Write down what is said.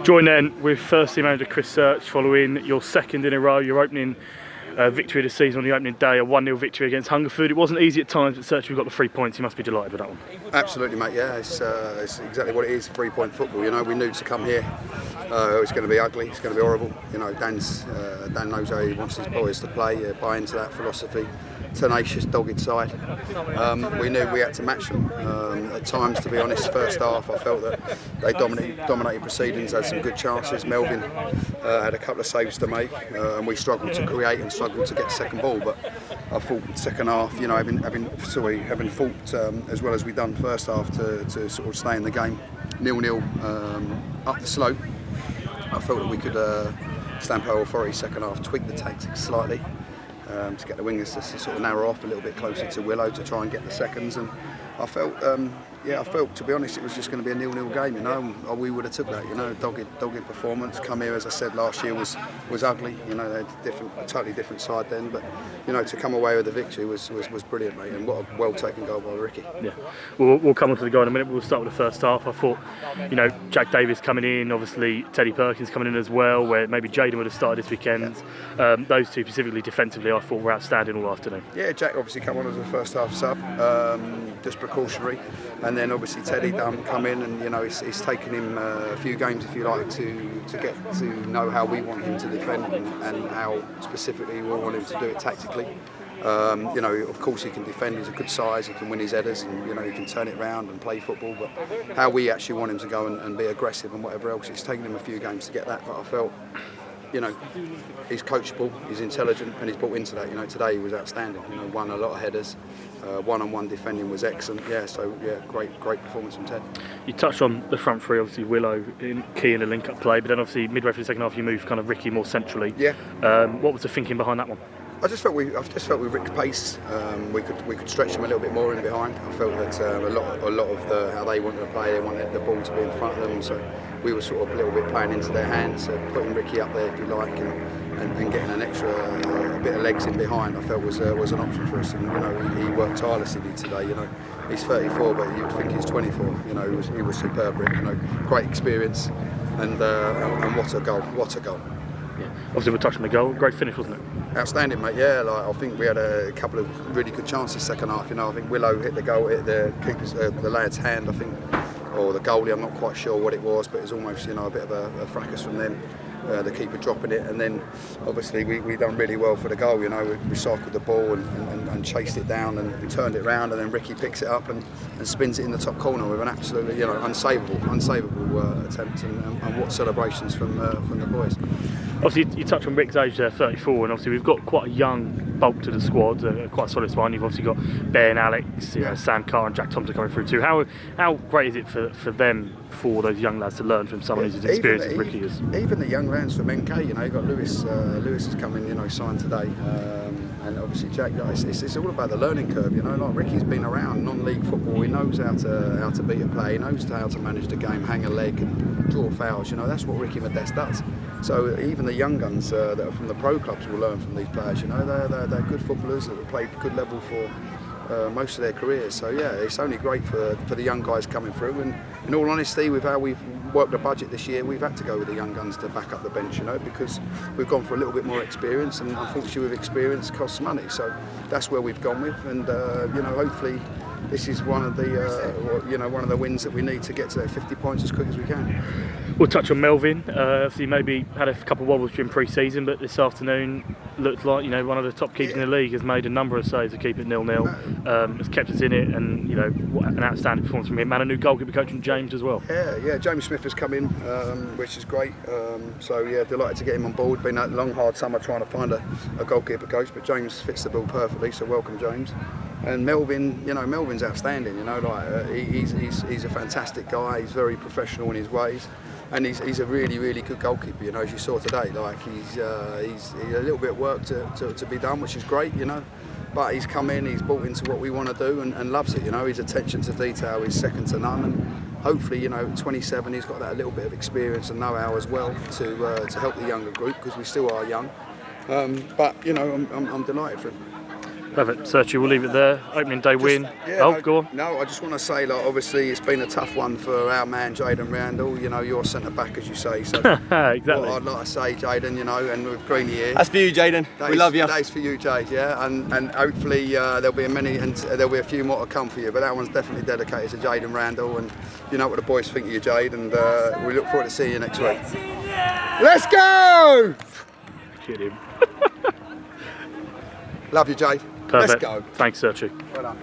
Join then with first team manager Chris Search following your second in a row, your opening victory of the season on the opening day, a 1-0 victory against Hungerford. It wasn't easy at times, but Search, we've got the 3 points. You must be delighted with that one. Absolutely, mate. Yeah, it's exactly what it is. 3-point football. You know, we knew to come here. It's going to be ugly. It's going to be horrible. You know, Dan knows how he wants his boys to play. Buy into that philosophy. Tenacious, dogged side. We knew we had to match them. At times, to be honest, first half I felt that they dominated proceedings, had some good chances. Melvin had a couple of saves to make, and we struggled to create and struggled to get second ball. But I thought second half, you know, having fought as well as we done first half to sort of stay in the game, 0-0 up the slope. I felt that we could stamp our authority second half, tweak the tactics slightly. To get the wingers to sort of narrow off a little bit closer to Willow to try and get the seconds, and I felt, to be honest, it was just going to be a 0-0 game. You know, we would have took that. You know, dogged performance. Come here, as I said last year, was ugly. You know, they had totally different side then, but you know, to come away with the victory was brilliant, mate. And what a well taken goal by Ricky. Yeah, we'll come on to the goal in a minute. We'll start with the first half. I thought, you know, Jack Davis coming in, obviously Teddy Perkins coming in as well, where maybe Jaden would have started this weekend. Those two specifically defensively, I thought were outstanding all afternoon. Yeah, Jack obviously come on as a first half sub, just precautionary, and then obviously Teddy come in, and you know it's taken him a few games, if you like, to get to know how we want him to defend and how specifically we want him to do it tactically. You know, of course he can defend, he's a good size, he can win his headers, and you know he can turn it around and play football, but how we actually want him to go and be aggressive and whatever else, it's taken him a few games to get that, but I felt, you know, he's coachable, he's intelligent, and he's bought into that. You know, today he was outstanding. You know, won a lot of headers, one-on-one defending was excellent. Yeah, so yeah, great performance from Ted. You touched on the front three, obviously Willow key in the link-up play, but then obviously midway through the second half you moved kind of Ricky more centrally. Yeah. What was the thinking behind that one? I just felt with Rick's pace, we could stretch him a little bit more in behind. I felt that a lot of how they wanted to play, they wanted the ball to be in front of them, so we were sort of a little bit playing into their hands, putting Ricky up there if you like, and getting an extra bit of legs in behind. I felt was an option for us, and you know he worked tirelessly today. You know, he's 34, but you'd think he's 24. You know, he was superb. You know, great experience, and what a goal! What a goal! Yeah. Obviously, we're touching the goal. Great finish, wasn't it? Outstanding, mate. Yeah, like I think we had a couple of really good chances second half. You know, I think Willow hit the goal, hit the keeper's, the lad's hand, I think, or the goalie. I'm not quite sure what it was, but it was almost, you know, a bit of a fracas from them. The keeper dropping it, and then obviously we done really well for the goal. You know, we recycled the ball and chased it down and turned it round, and then Ricky picks it up and spins it in the top corner with an absolutely, you know, unsavable attempt, and what celebrations from the boys. Obviously, you touched on Rick's age, 34, and obviously we've got quite a young bulk to the squad, quite a solid spine. You've obviously got Ben, Alex, you know, Sam Carr and Jack Thompson coming through too. How great is it for them, for those young lads, to learn from someone who's as experienced as Ricky is? Even the young lads from NK, you know, you've got Lewis has come in, you know, signed today, and obviously Jack, it's all about the learning curve, you know. Like Ricky's been around non-league football, he knows how to beat a play, he knows how to manage the game, hang a leg and draw fouls, you know, that's what Ricky Modeste does. So even the young guns that are from the pro clubs will learn from these players, you know, they're good footballers that have played good level for most of their careers. So yeah, it's only great for the young guys coming through, and in all honesty, with how we've worked the budget this year, we've had to go with the young guns to back up the bench, you know, because we've gone for a little bit more experience, and unfortunately with experience costs money, so that's where we've gone with, and you know, hopefully this is one of the wins that we need to get to that 50 points as quick as we can. We'll touch on Melvin. Obviously, maybe had a couple of wobbles during pre-season, but this afternoon looked like, you know, one of the top keepers in the league. Has made a number of saves to keep it 0-0. Has kept us in it, and you know, an outstanding performance from him. And a new goalkeeper coach from James as well. Yeah. James Smith has come in, which is great. So yeah, delighted to get him on board. Been a long, hard summer trying to find a goalkeeper coach, but James fits the bill perfectly. So welcome, James. And Melvin, you know, Melvin's outstanding. You know, like he's a fantastic guy. He's very professional in his ways, and he's a really good goalkeeper. You know, as you saw today, like he's a little bit of work to be done, which is great. You know, but he's come in, he's bought into what we want to do, and loves it. You know, his attention to detail is second to none, and hopefully, you know, 27, he's got that little bit of experience and know-how as well to help the younger group, because we still are young. But you know, I'm delighted for him. Perfect. Sergio, we'll leave it there. Opening day win. Go on. No, I just want to say, like, obviously it's been a tough one for our man Jaden Randall. You know, you're centre back, as you say. So exactly. what I'd like to say, Jaden, you know, and with Greeny here. That's for you, Jaden. We love you. That's for you, Jade. Yeah, and hopefully there'll be there'll be a few more to come for you. But that one's definitely dedicated to Jaden Randall, and you know what the boys think of you, Jade. And we look forward to seeing you next week. Let's go! Kid him. Love you, Jade. Perfect. Let's go. Thanks, Sergio. Well done.